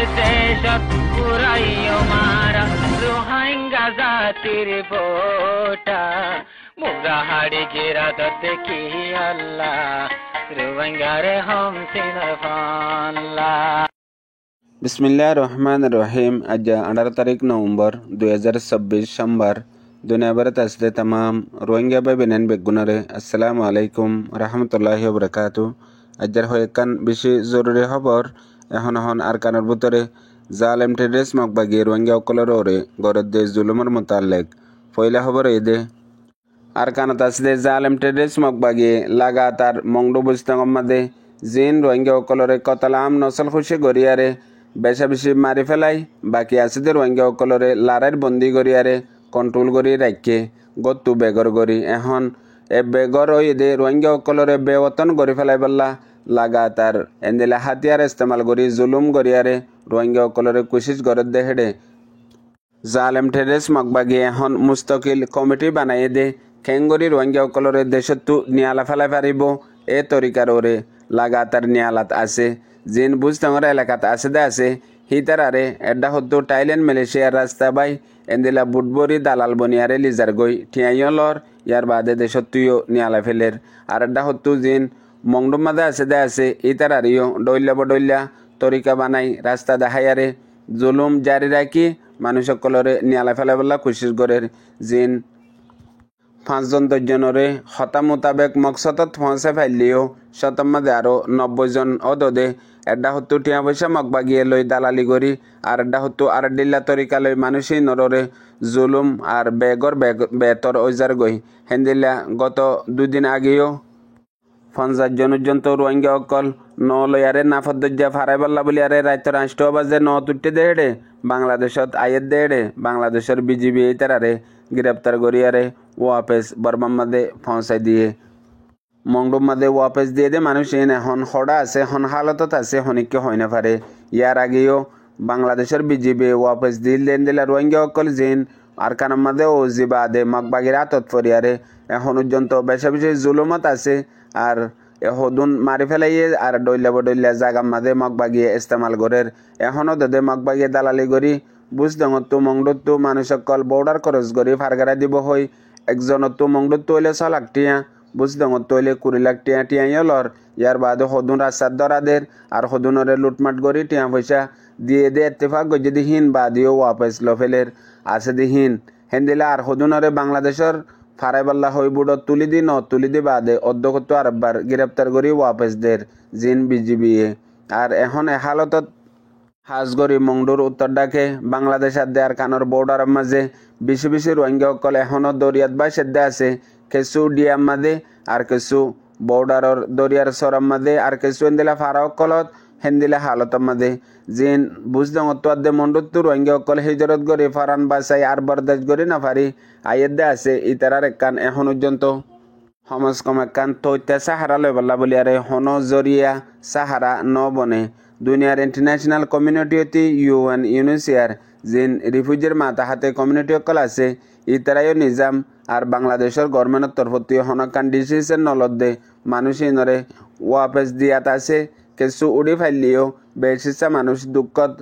দেশত পুরাইও মারা রোহিঙ্গা জাতির বোটা মুগাহাড়ি গিরাদত কি আল্লাহ রোহিঙ্গারে হম সিনার ফাল্লা। বিসমিল্লাহির রহমানির রহিম। আজ 18 তারিখ নভেম্বর 2026 সোমবার। দুনিয়াভরত আসলে तमाम রোহিঙ্গা ভাই বেনেন বেগুনরে আসসালামু আলাইকুম রহমতুল্লাহি ওয়া বারাকাতু। আজের হয়েকান বেশি জরুরি খবর এখন আর কানের ভিতরে জালেম টেররিস্ট মকবাগি রোহিঙ্গা অকলর ওরে গরদ দেশ জুলুমের মোতালেক পয়লা খবর এদে আর কানত আসলে জালেম টেররিস্ট মকবাগি লাগাতার মংডু বুস্তঙ্গমাদে জিন রোহিঙ্গা অকলরে কতলাম নসল খুশি গড়িয়ারে বেশা বেশি মারি ফেলাই বাকি আছে রোহিঙ্গা অকলরে লারাইর বন্দি গড়িয়ারে কন্ট্রোল করি রাখে গত্তু বেগর গড়ি এখন এ বেগর ওইদে রোহিঙ্গা অকলরে বেওতন গড়ি ফেলাই বললা লাগাতার এন্দিলা হাতিয়ার ইস্তেমাল করি জুলুম গড়িয়ারে রোহিঙ্গা অকলরে কোশিশ গরত দে হেডে জালেম টেররিস্ট মকবাগি এখন মুস্তকিল কমিটি বানাই দে খেঙ্গরি রোহিঙ্গা অকলরে দেশতো নিয়ালা ফেলাই পারিব এ তরিকার ওরে লাগাতার নিয়ালাত আছে জিন বুঝতঙর এলাকাত আছে দে আছে হিতারারে এড্ডা হতো টাইল্যান্ড মালয়েশিয়ার রাস্তা বাই এন্দিলা বুটবরি দালাল বনিয়ারে লিজার গই ঠিয়াইলর ইয়ার বাদে দেশত্তুও নিয়ালা ফেলের আর এড্ডা হতো জিন মংডুম মাদে আছে দে আছে ইতারারিও ডইলা বডইলা তরিকা বানাই রাস্তা দেখাইয়ারে জুলুম জারি রাখি মানুষ সকলরে নিয়ালা ফেলা বলা কোশিশ করের জিন 5 জন 10 জনরে হতা মোতাবেক মকসদত পৌঁছে ফেললিও শতম মাদে আরো 90 জন অদদে এড্ডা হতো টিয়া পয়সা মকবাগিয়ে লই দালালি করি আর এড্ডা হতো আর ডিল্লা তরিকা লই মানুষই নররে জুলুম আর বেগর বেতর ওইজার গই হেন্দিল্লা গত 2 দিন আগেও 50 জনজন্ত রোহিঙ্গা অকল ন লয়ারে নাফদ্দা ফারাই বল্লা বলি আরে রাইতর 8 বাজে ন তুট্টে দেড়ে বাংলাদেশত আয়ের দেড়ে বাংলাদেশের বিজিবি এইতারারে গ্রেপ্তার করিয়ারে ওয়াপেস বর্মার মাদে পৌঁছাই দিয়ে মংডুম মাদে ওয়াপেস দিয়ে দে মানুষ এখন খড়া আছে হন হালতত আছে হনিককে হয় না পারে ইয়ার আগেও বাংলাদেশের বিজিবি ওয়াপেস দিলা রোহিঙ্গা অকল জিন আর কানার মাদে ও জিবাদে মকবাগির আতত ফরিয়ারে এখন পর্যন্ত বেশি বেশি জুলুমত আছে আর হদুন মারি ফেলাইয়ে আর ডইলা বডইলা জাগার মাদে মকবাগিয়ে ইস্তেমাল করের এখনও দে মকবাগিয়ে দালালি করি বুঝদঙতো মংডতো মানুষ সকল বর্ডার খরচ করি ফারগারা দিব হই একজনতো মংডতো হইলে 6 লাখ টিয়া বুঝদঙতো হইলে 20 লাখ টিয়া টিয়াইলর ইয়ার বাদে হদুন রাস্তার দরাদের আর হদুনরে লুটমাট করি টিয়া পয়সা দিয়ে দে ইত্তেফাক গজে দিহীন বাদিও ওয়াপেস লফেলের আছে দিহীন হেন্দিলা আর হদুনরে বাংলাদেশের ফারাইবাল্লা হইবুড় তুলি দি বাদে অধ্যক্ষ আরবার গ্রেপ্তার করি ওয়াপেসদের জিন বিজিবি আর এখন এ হালতত হাজগরি মংডুর উত্তর ডাকে বাংলাদেশ আর দেয়ার কানর বর্ডার মাঝে বেশি বেশি রোহিঙ্গা অকল এখনও দরিয়াত বা সেদ্দা আছে কিছু ডিয়াম মাদে আর কিছু বর্ডারর দরিয়ার সরম মাদে আর কিছু এন্দিলা ফারা অকলত হেন্দিলা হালত মাদে জিন বুঝদঙত আদে মন্ডুত্তু রোহিঙ্গা অকল হিজরত গরি ফারান বাসাই আর বরদাস গরি না পারি আয়েদ্দে আছে ইতারার একান এখন পর্যন্ত সমাজ কম একান তৈত্যা সাহারা লই বল্লা বলি আরে হন জরিয়া সাহারা ন বনে দুনিয়ার ইন্টারন্যাশনাল কমিউনিটি অতি ইউএন ইউনিসিয়ার জিন রিফিউজির মাথা হাতে কমিউনিটি অকল আছে ইতারাইও নিজাম আর বাংলাদেশের গভর্নমেন্টের তরফতি হনকান ডিসিশন নলদে মানুষ ইনরে ওয়াপেস দিয়াত আছে কিছু উড়ি ফাইলিও বেশিসা মানুষ দুঃখত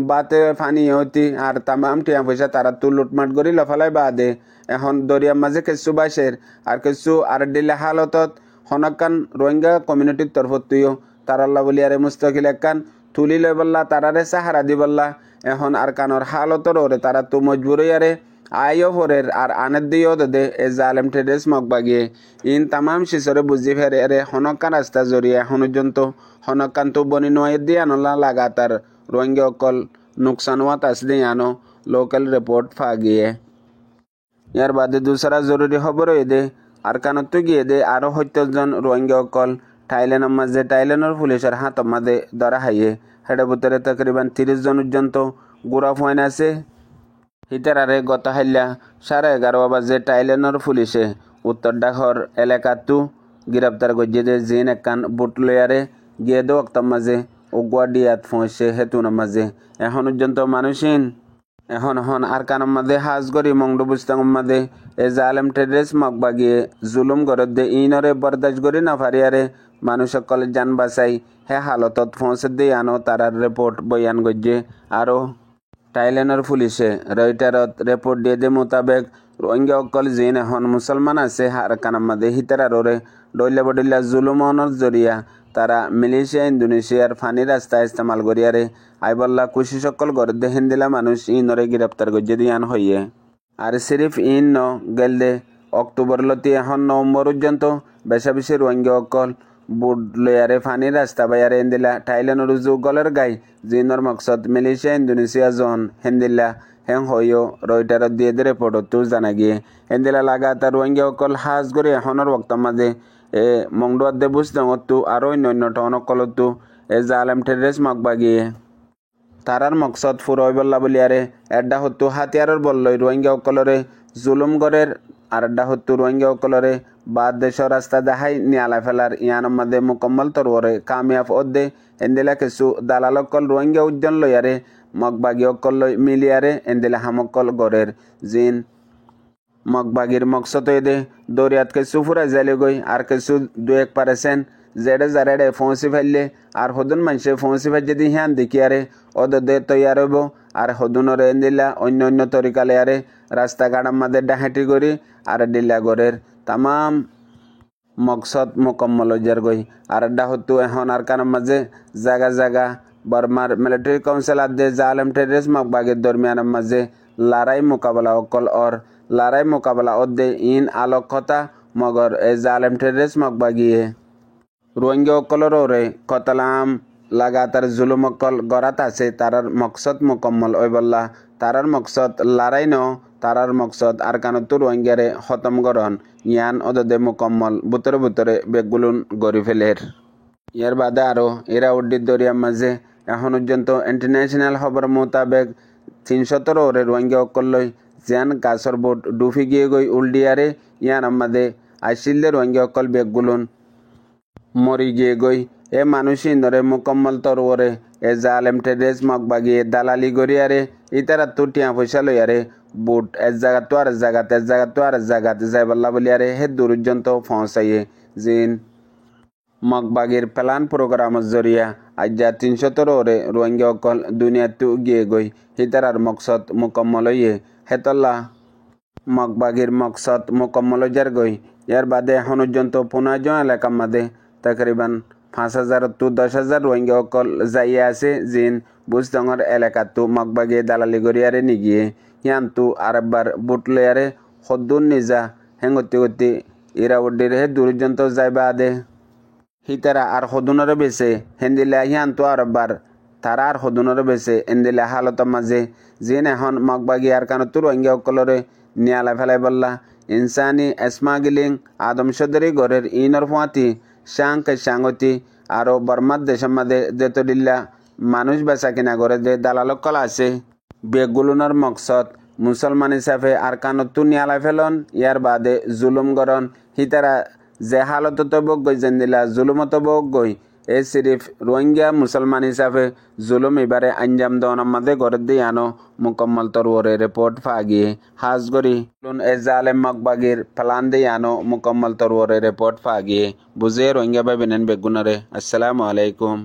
বাতে ফানি হতি আর তামাম টিয়া পয়সা তারা তো লুটমাট করি লফালাই বাদে এখন দরিয়ার মাঝে কিছু বাসের আর কিছু আর ডিলা হালতত হনকান রোহিঙ্গা কমিউনিটির তরফতিও তারাল্লা বলি আরে মুস্তাকিল একান তুলি লই বললা তারারে সাহারা দি বললা এখন আর কানর হালতর ওরে তারা তো মজবুরই আরে আইও ফরের আর আনের দিও দে এ জালেম টেররিস্ট মকবাগিয়ে ইন তামাম শিশরে বুঝি ফেরে আরে হনকান রাস্তা জড়িয়ে এখন পর্যন্ত হনকান তো বনি নয় দিয়ে আনলা লাগাতার রোহিঙ্গা অকল নুকসান ওয়াত আসলে আনো লোকাল রিপোর্ট ফাগিয়ে ইয়ার বাদে দুসরা জরুরি খবর দে আর কানত গিয়ে দে আরো 70 জন রোহিঙ্গা অকল থাইল্যান্ডের মাঝে থাইল্যান্ডের পুলিশের হাত মাঝে ধরা হাইয়ে হেডের ভিতরে তকরিবান 30 জন পর্যন্ত গুড়া ফয়েন আছে হিতারারে গত হাইলা 11:30 বাজে থাইল্যান্ডের পুলিশে উত্তর ডাকর এলাকাতু গ্রেপ্তার গজিয়ে দে জিন একান বুট লয়ারে গিয়ে দে ওক্তর মাঝে ওগুয়াডিয়াত পৌঁছে হেতুনের মাঝে এখন পর্যন্ত মানুষিন এখন আর কানের মাঝে হাজগরি মংডু বুস্তাঙ্গর মাঝে এ জালেম টেররিস্ট মকবাগিয়ে জুলুম গরত দে ইনরে বরদাস্ত করি না ফারিয়ারে মানুষ সকল যান বাঁচাই হে হালতত পৌঁছে দিয়ে আনো তারার রিপোর্ট বয়ান গজ্জে। আরও থাইল্যান্ডের পুলিশে রয়টারত রিপোর্ট দিয়ে দে মোতাবেক রোহিঙ্গা অকল জিন এখন মুসলমান আছে হার কানামাদে হিতারারে ডইলা বডিল্লা জুলুমনের জরিয়া তারা মালয়েশিয়া ইন্দোনেশিয়ার ফানি রাস্তা ইস্তেমাল করিয়ারে আইবল্লা কুশি সকল গরদে হিন্দিলা মানুষ ইনরে গ্রেপ্তার গজ্জে দিয়ান হইয়ে। আর সিরিফ ইন ন গেলদে অক্টোবর লতি এখন নভেম্বর পর্যন্ত বেশা বেশি রোহিঙ্গা অকল বুট লয়ারে ফানি রাস্তা বাইয়ারে হিন্দিলা থাইল্যান্ডের উজু গলের গাই জিনর মকসদ মালয়েশিয়া ইন্দোনেশিয়া জন হিন্দিলা হেং হইও রয়টারত দিয়ে দে রিপোর্টতো জানা গিয়ে হিন্দিলা লাগাতার রোহিঙ্গা অকল হাজ করে এখনের বক্তার মাঝে মংডুয়ার দে বুঝতো আরও অন্য টনকলতো জালেম টেররিস্ট মকবাগিয়ে তারার মকসদ ফুরইবল্লা বলিয়ারে এড্ডা হতো হাতিয়ারর বললই রোহিঙ্গা অকলরে জুলুম গড়ের আর এড্ডা হতো রোহিঙ্গা অকলরে বাদ দেশর রাস্তা দেখাই নিয়ালা ফেলার ইয়ানোর মাঝে মুকম্মল তরওরে কামিয়াব অদ্দে এন্দিলা কিছু দালালকল রোহিঙ্গা উজ্জন লইয়ারে মকবাগি অকল লই মিলিয়ারে এন্দিলা হামকল গড়ের জিন মকবাগির মকসদ দে দরিয়াত কিছু ফুরা যাইলে গই আর কিছু 2-1% জেডে জারেডে ফৌসি ফেললে আর হদুন মানুষে ফৌসি ফেল যদি হিয়ান দেখিয়ারে অদে তৈয়ার হইব আর হদুনরে এন্দিলা অন্য তরিকালে আরে রাস্তাঘাট আমাদের ডাহাটি করি আর ডিল্লা গড়ের তামাম মকসদ মুকম্মল হইয়ার গই আর এড্ডা হতো এখন আর কারণ মাঝে জায়গা বর্মার মিলিটারি কাউন্সিল আদে জালেম টেররিস্ট মকবাগের দরমিয়ানের মাঝে লড়াই মোকাবেলা অকল और লড়াই মোকাবেলা অদ্দে ইন আলোক কথা মগর এ জালেম টেররিস্ট মকবাগিয়ে রোহিঙ্গা অকলর ওরে কতলাম লাগাতার জুলুম অকল গড়াত আছে তারার মকসদ মুকম্মল ওইবল্লা তারার মকসদ লড়াই ন তারার মকসদ আর কানতো রোহিঙ্গারে খতম গরন ইয়ান অদদে মুকম্মল বুতরে বেগুলুন গড়ি ফেলের। ইয়ার বাদে আরও এরা উড্ডির দরিয়ার মাঝে এখন পর্যন্ত ইন্টারন্যাশনাল খবর মোতাবেক 317 ওরে রোহিঙ্গা অকল লই যেন গাছর বোট ডুফি গিয়ে গই উল্ডিয়ারে ইয়ান আমাদে আইসিলদের রোহিঙ্গা অকল বেগুলুন মরি গিয়ে গই এ মানুষ ইন্দরে মুকম্মল তরওরে এ জালেম টেররিস্ট মকবাগিয়ে দালালি গড়িয়ারে ইতারা তো টিয়া পয়সা লইয়ারে বুট এক জায়গা তো আর জায়গাতে যাইবল্লা বলিয়ারে হে দূর পর্যন্ত পৌঁছাইয়ে জিন মকবাগির প্ল্যান প্রোগ্রামের জরিয়া আজ্জা 317 ওরে রোহিঙ্গা অকল দুনিয়াতে গিয়ে গই হিতারার মকসদ মুকম্মল হইয়ে হেতল্লা মকবাগির মকসদ মুকম্মল হইয়ার গই। ইয়ার বাদে এখন পর্যন্ত 15 জন এলাকার মাঝে তকরিবান 5,000 to 10,000 রোহিঙ্গা অকল যাইয়া আছে জিন বুজদঙর এলাকাতো মকবাগিয়ে দালালি গড়িয়ারে নিগিয়ে হিয়ানতো আরেকবার বুট লয়ারে হদ্দুন নিজা হেঙ্গতি ইরা উড্ডির হে দূর পর্যন্ত যাইবা আদে হিতারা আর হদুনরে বেছে হেন্দিলা হিয়ানতো আরেকবার তারা আর হদুনরে বেছে এন্দিলা হালতের মাঝে জিন এখন মকবাগি আর কানতো রোহিঙ্গা অকলরে নিয়ালা ফেলাই বললা ইনসানি স্মাগলিং আদমসদরি গড়ের ইনর ফুয়াতি সাংগতি আরও বর্মার দেশের মাঝে যেত ডিল্লা মানুষ বেচা কিনা করে যে দালালকল আছে বেগুলুনের মকসদ মুসলমান হিসাবে আর কানতো নিয়ালা ফেলন ইয়ার বাদে জুলুম গরন হিতারা যে হালত বক গই যেন দিলা জুলুমত বক গই এ সিরিফ রোহিঙ্গা মুসলমান হিসাবে জুলুম এবারে আঞ্জাম দেওয়ার মাঝে গড়ে দিয়ে আনো মুকম্মল তরওরে রিপোর্ট ফাগিয়ে হাজ গরি এ জালেম মকবাগির প্লান দিয়ে আনো মুকম্মল তরওরে রিপোর্ট ফাগিয়ে বুঝে রোহিঙ্গা ভাই বেনেন বেগুনারে। আসসালামু আলাইকুম।